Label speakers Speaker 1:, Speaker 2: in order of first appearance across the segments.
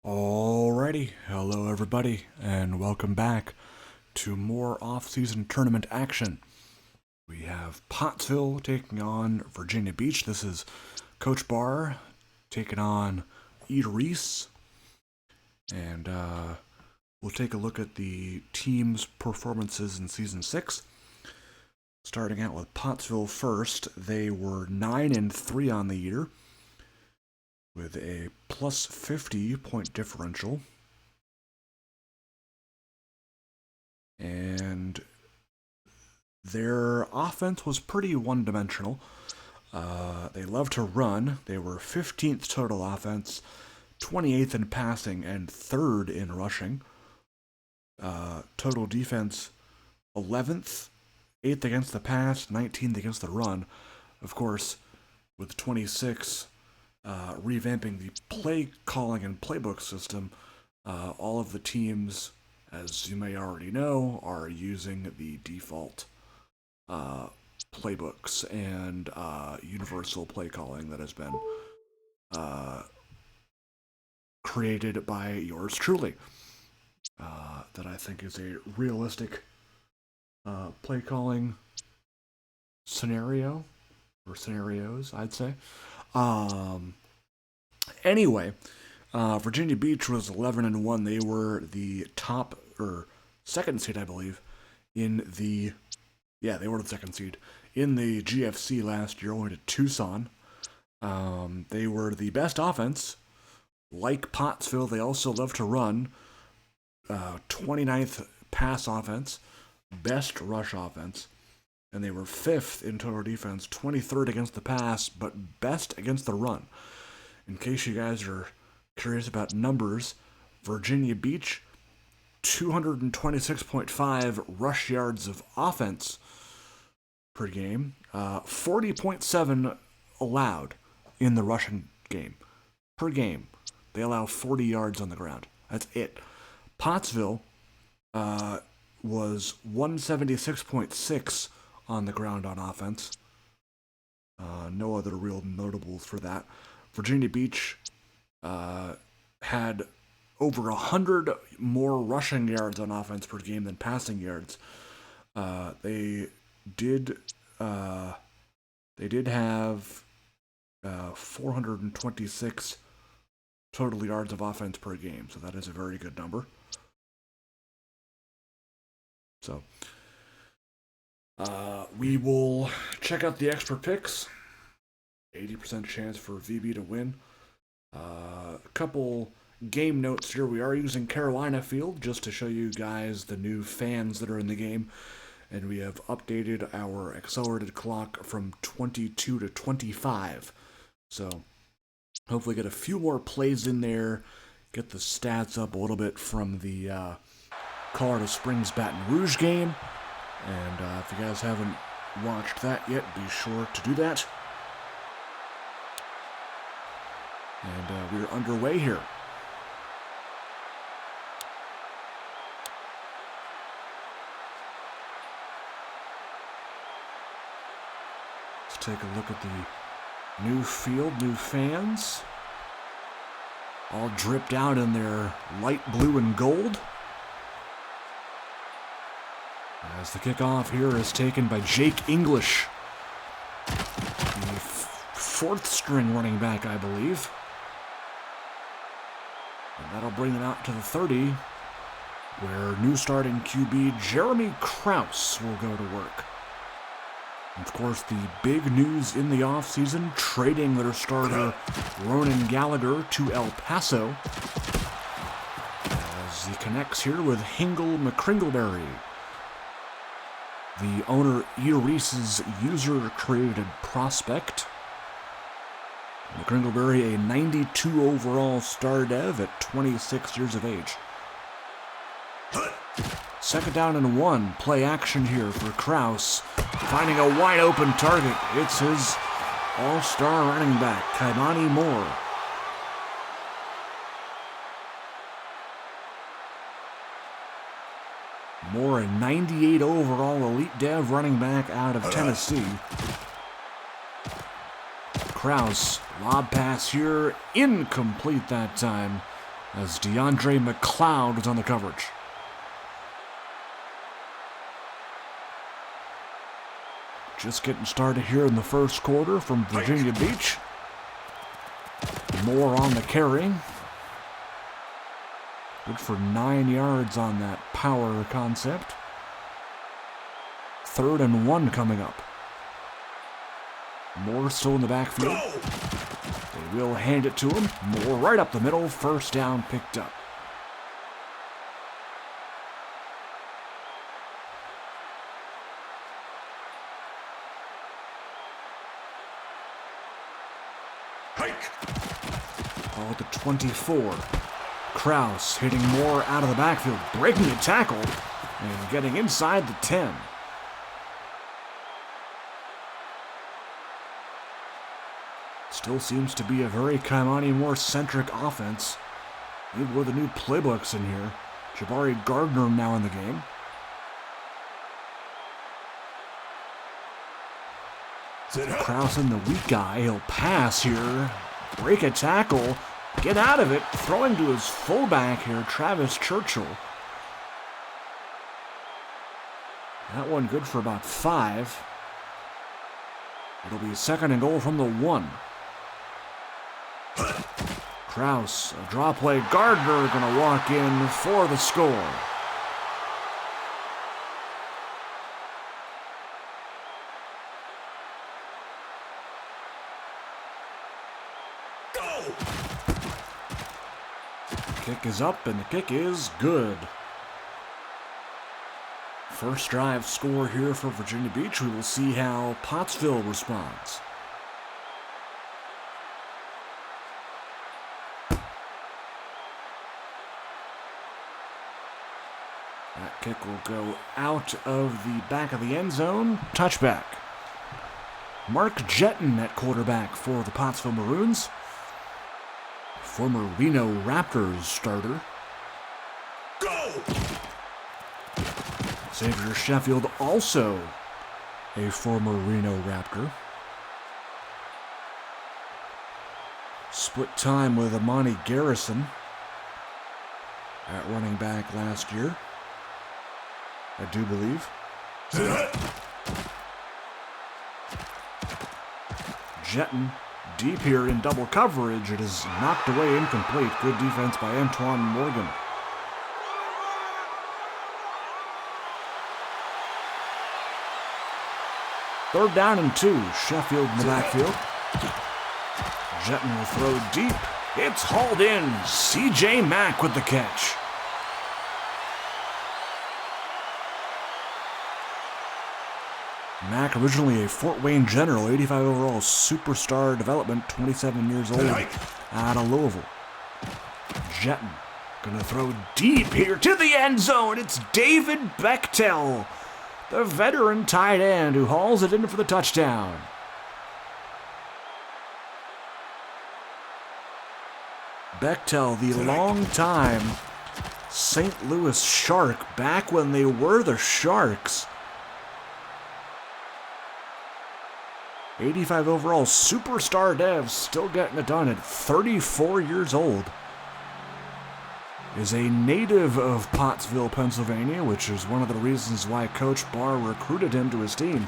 Speaker 1: Alrighty, hello everybody, and welcome back to more off-season tournament action. We have Pottsville taking on Virginia Beach. This is Coach Barr taking on Reese, and we'll take a look at the team's performances in Season 6. Starting out with Pottsville first, they were 9-3 on the year, with a plus 50 point differential. And their offense was pretty one-dimensional. They love to run. They were 15th total offense, 28th in passing, and 3rd in rushing. Total defense, 11th, 8th against the pass, 19th against the run. Of course, with 26... revamping the play calling and playbook system, all of the teams, as you may already know, are using the default playbooks and universal play calling that has been created by yours truly. That I think is a realistic play calling scenario, or scenarios, I'd say. Anyway, Virginia Beach was 11-1. They were the top, or second seed, I believe, in the, they were the second seed in the GFC last year, only to Tucson. They were the best offense. Like Pottsville, they also love to run. 29th pass offense, best rush offense. And they were 5th in total defense, 23rd against the pass, but best against the run. In case you guys are curious about numbers, Virginia Beach, 226.5 rush yards of offense per game, 40.7 allowed in the rushing game. Per game, they allow 40 yards on the ground. That's it. Pottsville was 176.6 on the ground on offense. No other real notables for that. Virginia Beach had over 100 more rushing yards on offense per game than passing yards. They did have 426 total yards of offense per game, so that is a very good number. So we will check out the extra picks. 80% chance for VB to win. A couple game notes here. We are using Carolina Field just to show you guys the new fans that are in the game. And we have updated our accelerated clock from 22 to 25. So hopefully get a few more plays in there. Get the stats up a little bit from the Colorado Springs Baton Rouge game. And if you guys haven't watched that yet, be sure to do that. And we're underway here. Let's take a look at the new field, new fans. All dripped out in their light blue and gold. As the kickoff here is taken by Jake English, the fourth string running back, I believe. And that'll bring them out to the 30, where new starting QB Jeremy Krause will go to work. And of course, the big news in the offseason, trading their starter Ronan Gallagher to El Paso, as he connects here with Hingle McCringleberry, the owner Reese's user-created prospect. McCringleberry, a 92 overall star dev at 26 years of age. Second down and 1. Play action here for Krause. Finding a wide open target. It's his all-star running back, Kaimani Moore. Moore, a 98 overall elite dev running back out of Tennessee. Krause, lob pass here, incomplete that time. as DeAndre McLeod was on the coverage. Just getting started here in the first quarter from Virginia Beach. Moore on the carry. Good for 9 yards on that power concept. 3rd and 1 coming up. Moore still in the backfield. They will hand it to him. Moore right up the middle. First down picked up. Ball at the 24. Kraus hitting Moore out of the backfield, breaking a tackle, and getting inside the 10. Still seems to be a very Kaimani Moore-centric offense. Even with the new playbooks in here. Jabari Gardner now in the game. Kraus in the weak guy. He'll pass here. Break a tackle. Get out of it. Throwing to his fullback here, Travis Churchill. That one good for about 5. It'll be 2nd and goal from the 1. Kraus, a draw play. Gardner gonna walk in for the score. Kick is up, and the kick is good. First drive score here for Virginia Beach. We will see how Pottsville responds. That kick will go out of the back of the end zone. Touchback. Mark Jetton at quarterback for the Pottsville Maroons. Former Reno Raptors starter. Go! Xavier Sheffield, also a former Reno Raptor. Split time with Amani Garrison at running back last year, I do believe. Jetton deep here in double coverage. It is knocked away, incomplete. Good defense by Antoine Morgan. Third down and 2. Sheffield in the backfield. Jetton will throw deep. It's hauled in. C.J. Mack with the catch. Mack, originally a Fort Wayne General, 85 overall superstar development, 27 years old, out of Louisville. Jetton gonna throw deep here to the end zone. It's David Bechtel, the veteran tight end, who hauls it in for the touchdown. Bechtel, the long-time St. Louis Shark, back when they were the Sharks. 85 overall superstar dev, still getting it done at 34 years old. Is a native of Pottsville, Pennsylvania, which is one of the reasons why Coach Barr recruited him to his team.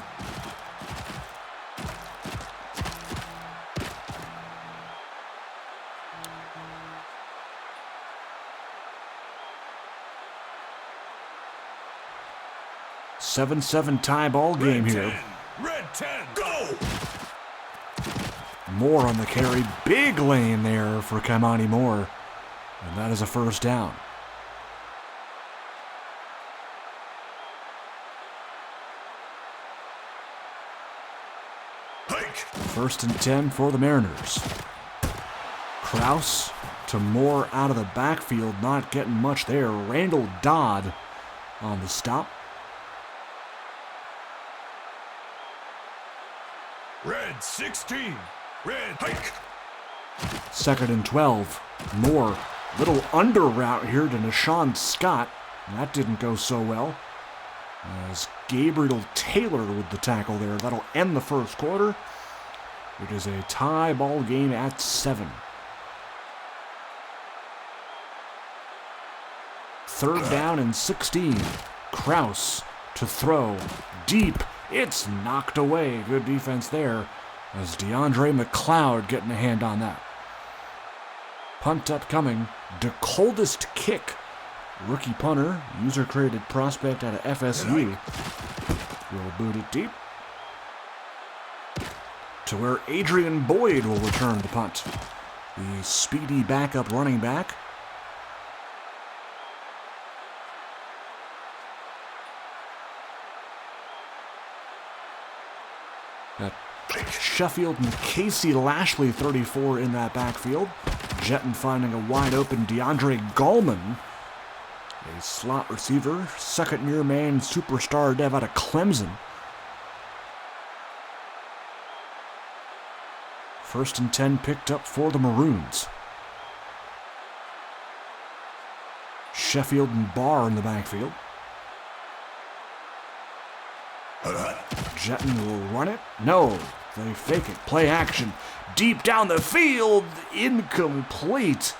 Speaker 1: (7-7) tie ball game here.
Speaker 2: Red 10, go!
Speaker 1: Moore on the carry. Big lane there for Kaimani Moore. And that is a first down.
Speaker 2: Hike.
Speaker 1: 1st and 10 for the Mariners. Kraus to Moore out of the backfield. Not getting much there. Randall Dodd on the stop.
Speaker 2: Red 16. Red hike.
Speaker 1: 2nd and 12. Moore, little under route here to Nashawn Scott. That didn't go so well. As Gabriel Taylor with the tackle there. That'll end the first quarter. It is a tie ball game at 7. 3rd down and 16. Kraus to throw. Deep. It's knocked away. Good defense there as DeAndre McLeod getting a hand on that. Punt upcoming. The coldest kick. Rookie punter, user-created prospect out of FSU. Will boot it deep to where Adrian Boyd will return the punt. The speedy backup running back. Got Sheffield and Casey Lashley, 34, in that backfield. Jetton finding a wide-open DeAndre Gallman. A slot receiver, second-year man, superstar dev out of Clemson. 1st and 10 picked up for the Maroons. Sheffield and Barr in the backfield. Jetton will run it. No, they fake it. Play action. Deep down the field. Incomplete.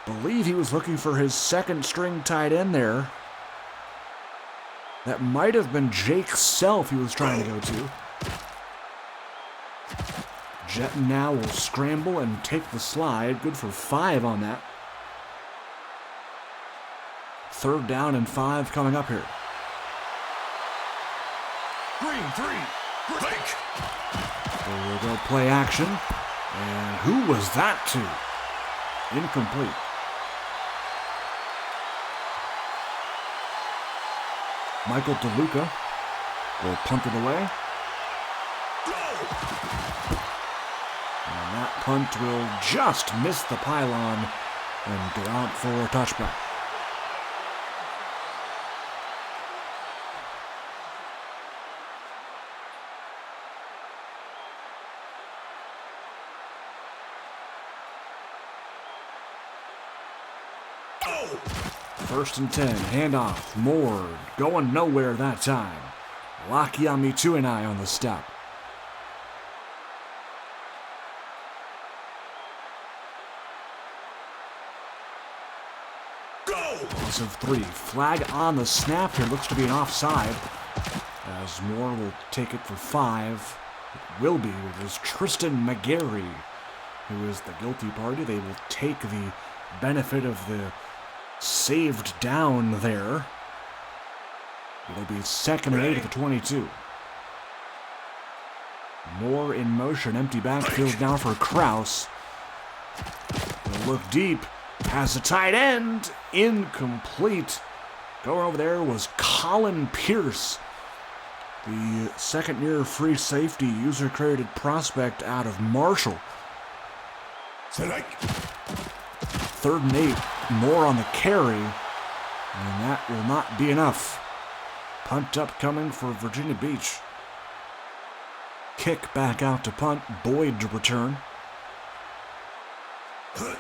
Speaker 1: Believe he was looking for his second string tight end there. That might have been Jake Self he was trying to go to. Jetton now will scramble and take the slide. Good for 5 on that. 3rd down and 5 coming up here.
Speaker 2: Green 3. Fake.
Speaker 1: There we go, play action. And who was that to? Incomplete. Michael DeLuca will punt it away. And that punt will just miss the pylon and go out for a touchback. First and 10, handoff, Moore, going nowhere that time. Lakiami Tuinai on the stop. Loss of 3, flag on the snap here, looks to be an offside. As Moore will take it for 5. It will be, it is Tristan McGarry who is the guilty party. They will take the benefit of the saved down there. It'll be 2nd and 8 at the 22. Moore in motion, empty backfield now for Kraus. He'll look deep, has a tight end, incomplete. Going over there was Colin Pierce, the second-year free safety user-created prospect out of Marshall. 3rd and 8. More on the carry, and that will not be enough. Punt upcoming for Virginia Beach. Kick back out to punt. Boyd to return. He'll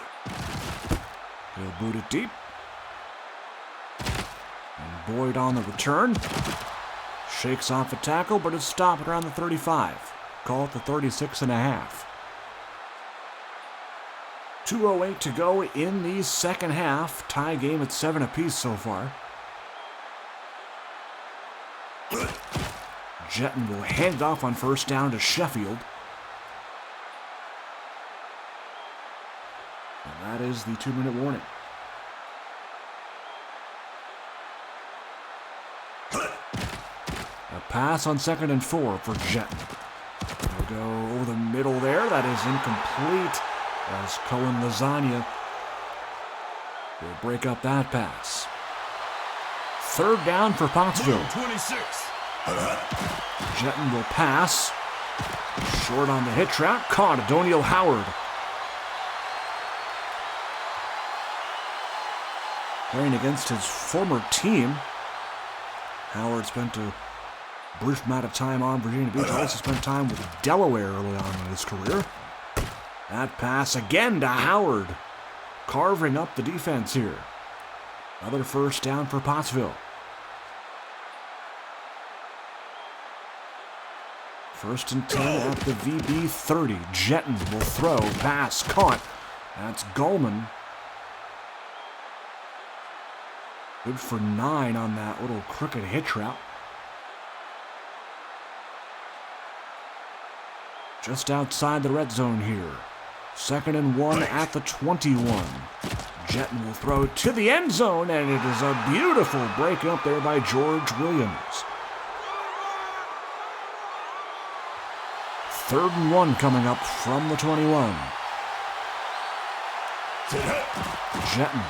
Speaker 1: boot it deep. And Boyd on the return. Shakes off a tackle, but it's stopped around the 35. Call it the 36.5. 2:08 to go in the second half. Tie game at 7 apiece so far. Jetton will hand it off on 1st down to Sheffield. And that is the 2-minute warning. A pass on 2nd and 4 for Jetton. He'll go over the middle there. That is incomplete. As Cohen Lasagna will break up that pass. 3rd down for Pottsville.
Speaker 2: 26.
Speaker 1: Jetton will pass. Short on the hitch route. Caught Adoniel Howard. Playing against his former team. Howard spent a brief amount of time on Virginia Beach. Also spent time with Delaware early on in his career. That pass again to Howard. Carving up the defense here. Another 1st down for Pottsville. 1st and 10 at the VB 30. Jetton will throw. Pass caught. That's Gallman. Good for 9 on that little crooked hitch route. Just outside the red zone here. 2nd and 1 at the 21. Jetton will throw it to the end zone, and it is a beautiful break up there by George Williams. 3rd and 1 coming up from the 21. Jetton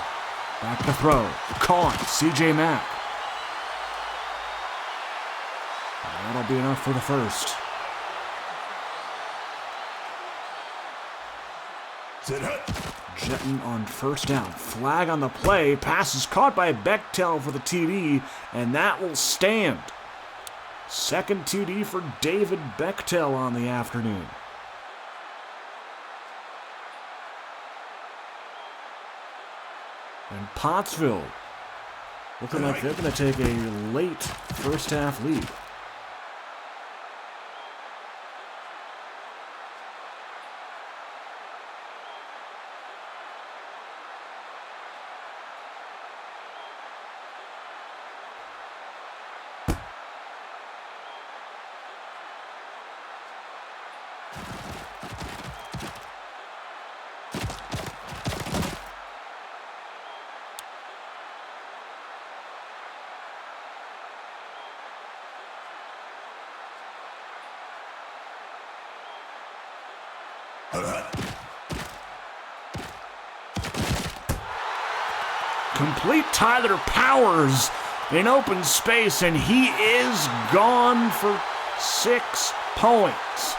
Speaker 1: back to throw. Caught. C.J. Mack. That'll be enough for the first. Jetton on 1st down. Flag on the play. Pass is caught by Bechtel for the TD, and that will stand. 2nd TD for David Bechtel on the afternoon. And Pottsville looking like they're going to take a late first half lead. Complete Tyler Powers in open space, and he is gone for 6 points.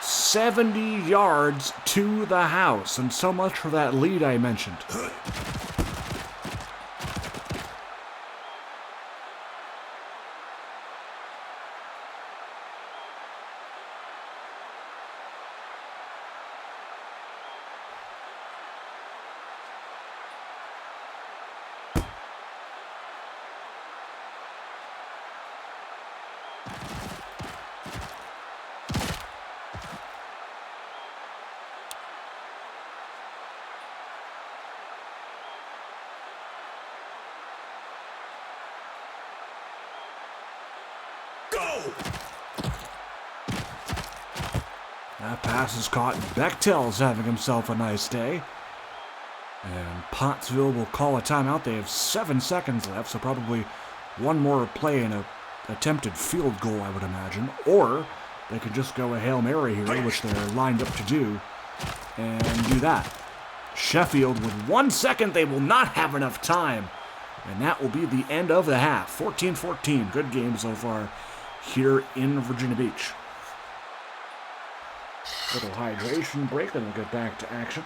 Speaker 1: 70 yards to the house, and so much for that lead I mentioned. That pass is caught. Bechtel's having himself a nice day. And Pottsville will call a timeout. They have 7 seconds left, so probably one more play and an attempted field goal, I would imagine. Or they could just go a Hail Mary here, which they're lined up to do, and do that. Sheffield, with 1 second, they will not have enough time. And that will be the end of the half. 14-14. Good game so far here in Virginia Beach. Little hydration break, then we'll get back to action.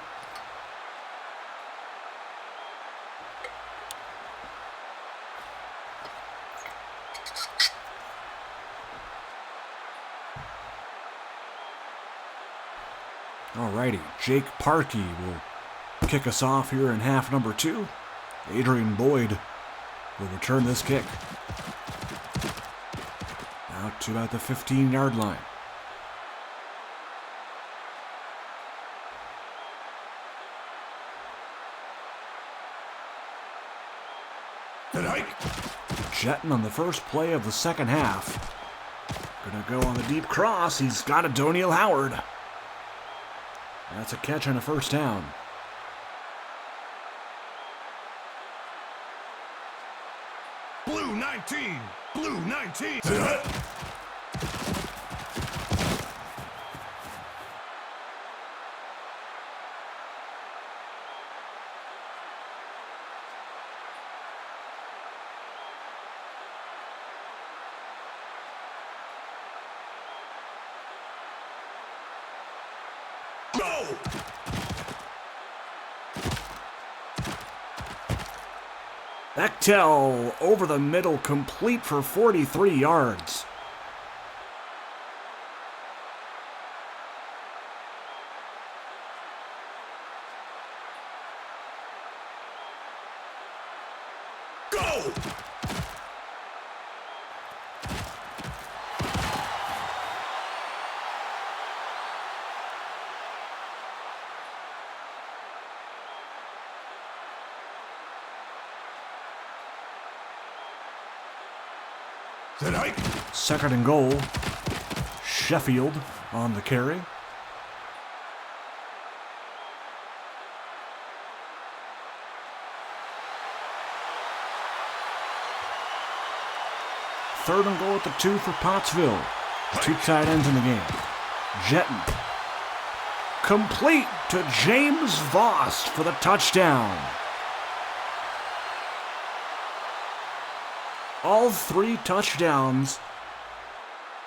Speaker 1: Alrighty, Jake Parkey will kick us off here in half number 2. Adrian Boyd will return this kick. Out to about the 15-yard line. Jetton on the first play of the second half. Gonna go on the deep cross. He's got a Doniel Howard. That's a catch and a first down.
Speaker 2: Blue 19. Blue 19. Go!
Speaker 1: Bechtel over the middle, complete for 43 yards.
Speaker 2: Go! Set hike.
Speaker 1: Second and goal. Sheffield on the carry. Third and goal at the 2 for Pottsville. 2 tight ends in the game. Jetton. Complete to James Voss for the touchdown. All 3 touchdowns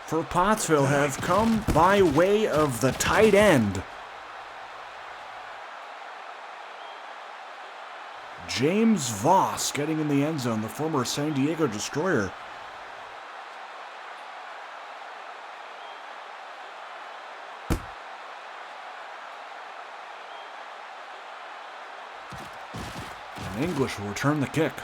Speaker 1: for Pottsville have come by way of the tight end. James Voss getting in the end zone, the former San Diego Destroyer. And English will return the kick.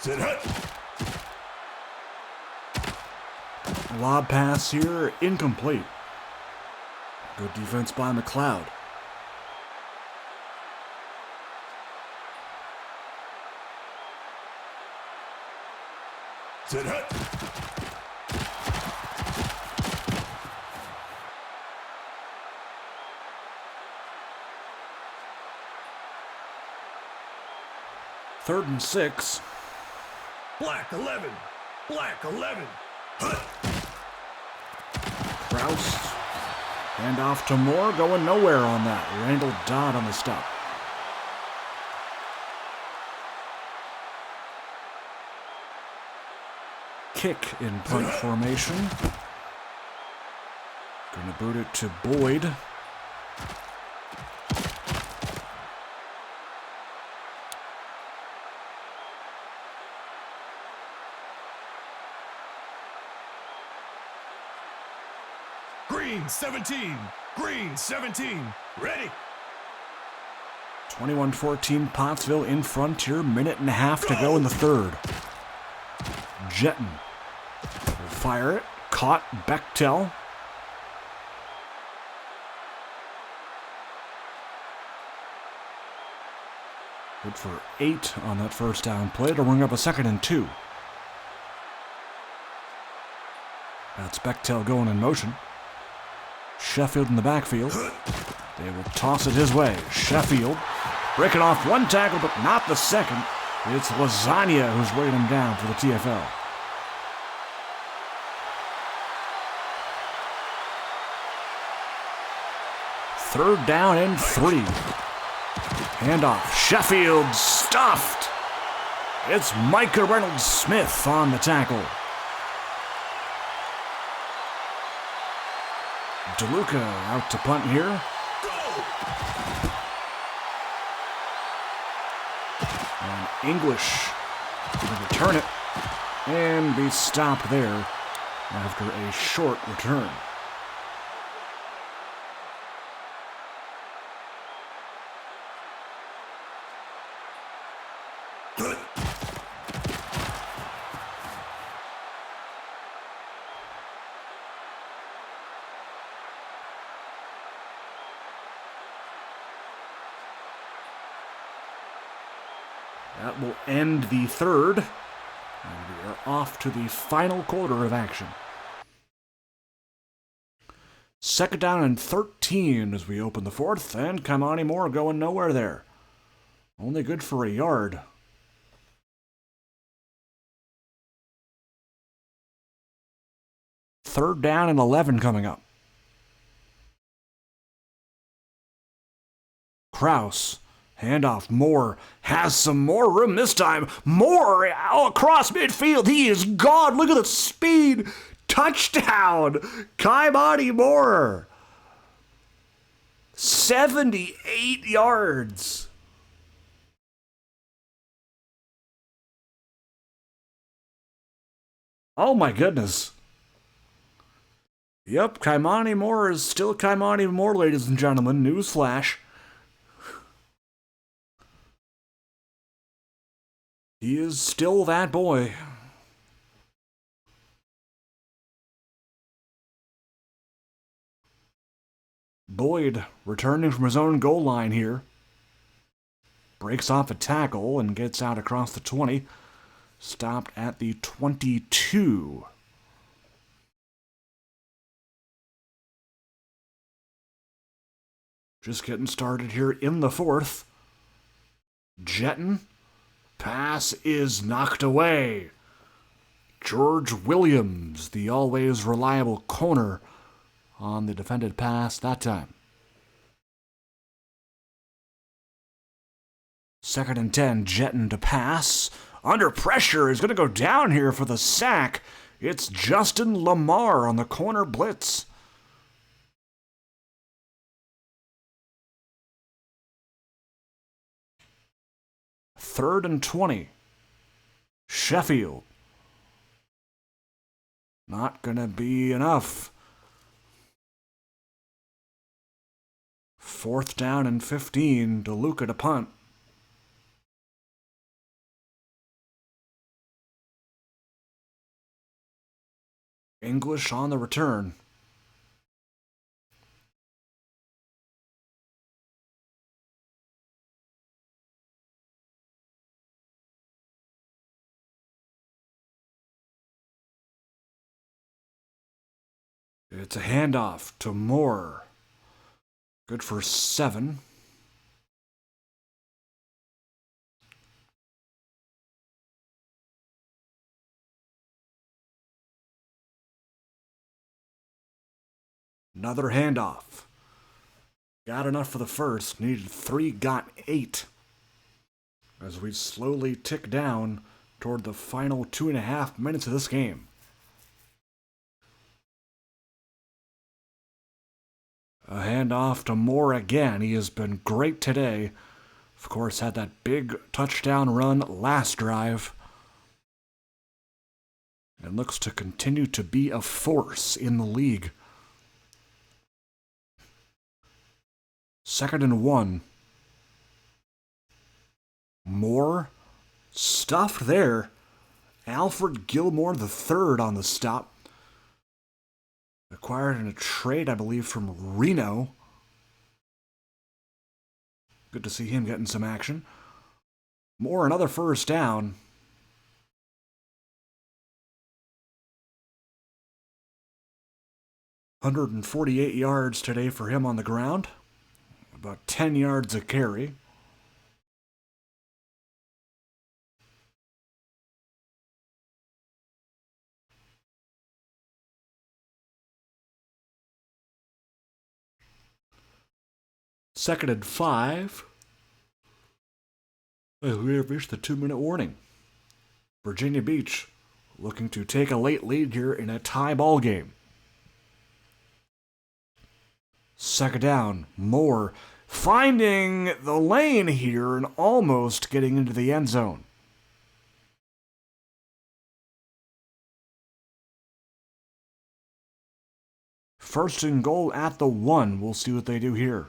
Speaker 2: Set hut.
Speaker 1: Lob pass here, incomplete. Good defense by McLeod.
Speaker 2: Set hut.
Speaker 1: Third and 6.
Speaker 2: Black 11. Black 11. Hut.
Speaker 1: Kraus. Hand off to Moore, going nowhere on that. Randall Dodd on the stop. Kick in punt formation. Gonna boot it to Boyd.
Speaker 2: Green 17. Green 17. Ready.
Speaker 1: 21-14 Pottsville in front here. Minute and a half to go in the third. Jetton will fire it. Caught Bechtel. Good for 8 on that first down play to bring up a 2nd and 2. That's Bechtel going in motion. Sheffield in the backfield. They will toss it his way. Sheffield breaking off 1 tackle, but not the second. It's Lasagna who's weighing him down for the TFL. Third down and 3. Handoff. Sheffield stuffed. It's Micah Reynolds-Smith on the tackle. DeLuca out to punt here. And English will return it and be stopped there after a short return. That will end the third, and we are off to the final quarter of action. 2nd down and 13 as we open the fourth, and Kamani Moore going nowhere there. Only good for a yard. Third down and 11 coming up. Kraus. Handoff. Moore has some more room this time. Moore across midfield. He is gone. Look at the speed. Touchdown. Kamani Moore. 78 yards. Oh my goodness. Yep, Kamani Moore is still Kamani Moore, ladies and gentlemen. Newsflash. He is still that boy. Boyd returning from his own goal line here. Breaks off a tackle and gets out across the 20. Stopped at the 22. Just getting started here in the fourth. Jetton. Pass is knocked away. George Williams, the always reliable corner, on the defended pass that time. 2nd and 10, Jetton to pass. Under pressure, is going to go down here for the sack. It's Justin Lamar on the corner blitz. Third and 20. Sheffield. Not going to be enough. 4th down and 15. DeLuca to punt. English on the return. It's a handoff to Moore. Good for 7. Another handoff. Got enough for the first. Needed 3, got 8. As we slowly tick down toward the final 2.5 minutes of this game. A handoff to Moore again. He has been great today. Of course, had that big touchdown run last drive. And looks to continue to be a force in the league. 2nd and 1. Moore stuffed there. Alfred Gilmore III on the stop. Acquired in a trade, I believe, from Reno. Good to see him getting some action. Moore, another first down. .148 yards today for him on the ground. About 10 yards a carry. Second and 5. We have reached the 2-minute warning. Virginia Beach looking to take a late lead here in a tie ball game. 2nd down, Moore finding the lane here and almost getting into the end zone. First and goal at the 1. We'll see what they do here.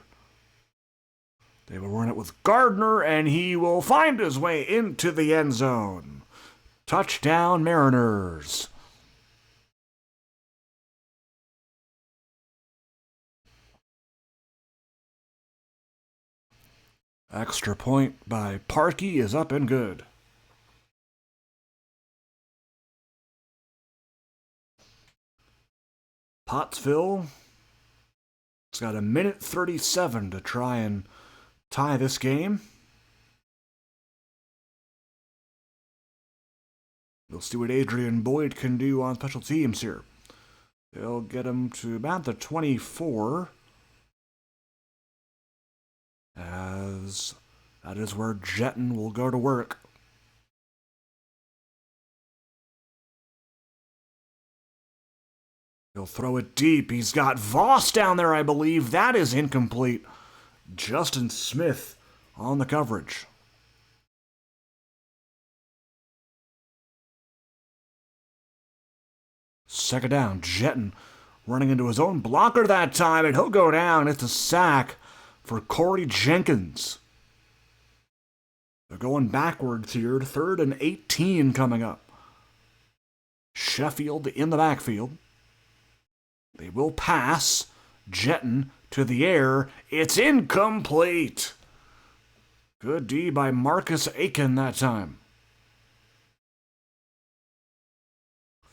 Speaker 1: They will run it with Gardner, and he will find his way into the end zone. Touchdown, Mariners. Extra point by Parkey is up and good. Pottsville. It's got 1:37 to try and tie this game. We'll see what Adrian Boyd can do on special teams here. They'll get him to about the 24. As that is where Jetton will go to work. He'll throw it deep. He's got Voss down there, I believe. That is incomplete. Justin Smith on the coverage. Second down, Jetton running into his own blocker that time, and he'll go down. It's a sack for Corey Jenkins. They're going backwards here. 3rd and 18 coming up. Sheffield in the backfield. They will pass. Jetton to the air. It's incomplete. Good D by Marcus Aiken that time.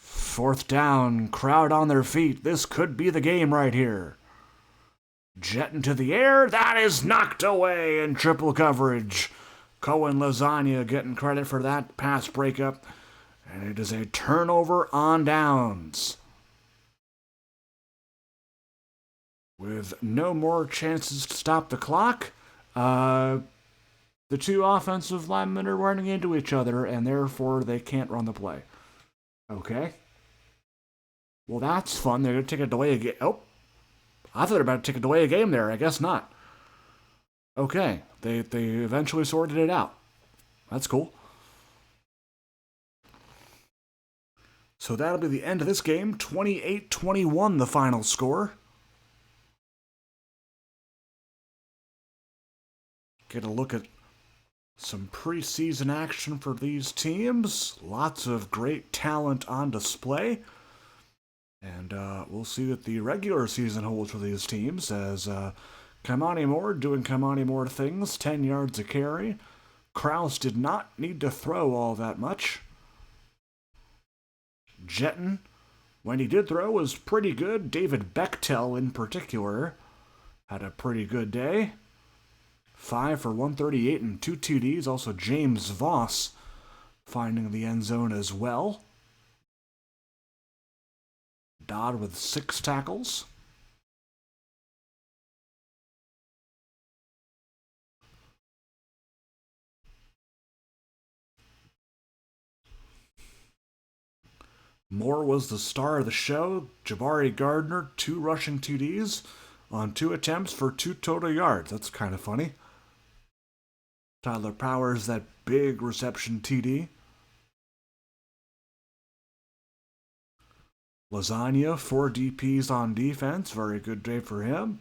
Speaker 1: 4th down, crowd on their feet. This could be the game right here. Jet into the air. That is knocked away in triple coverage. Cohen Lasagna getting credit for that pass breakup. And it is a turnover on downs. With no more chances to stop the clock, the two offensive linemen are running into each other, and therefore they can't run the play. Okay. Well, that's fun. They're going to take it away again. Oh, I thought they were about to take it away a game there. I guess not. Okay. They eventually sorted it out. That's cool. So that'll be the end of this game. 28-21 the final score. Get a look at some preseason action for these teams. Lots of great talent on display. And we'll see what the regular season holds for these teams as Kamani Moore doing Kamani Moore things, 10 yards a carry. Krause did not need to throw all that much. Jetton, when he did throw, was pretty good. David Bechtel, in particular, had a pretty good day. 5 for 138 and 2 TDs. Also James Voss finding the end zone as well. Dodd with 6 tackles. Moore was the star of the show. Jabari Gardner, 2 rushing TDs on 2 attempts for 2 total yards. That's kind of funny. Tyler Powers, that big reception TD. Lasagna, 4 DPs on defense. Very good day for him.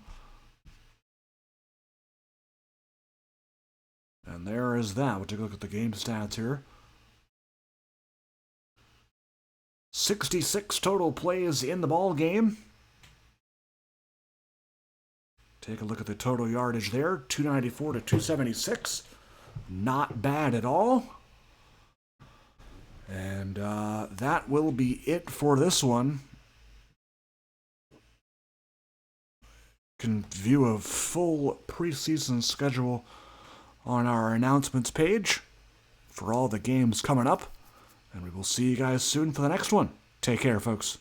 Speaker 1: And there is that. We'll take a look at the game stats here. 66 total plays in the ball game. Take a look at the total yardage there. 294 to 276. Not bad at all. And that will be it for this one. You can view a full preseason schedule on our announcements page for all the games coming up. And we will see you guys soon for the next one. Take care, folks.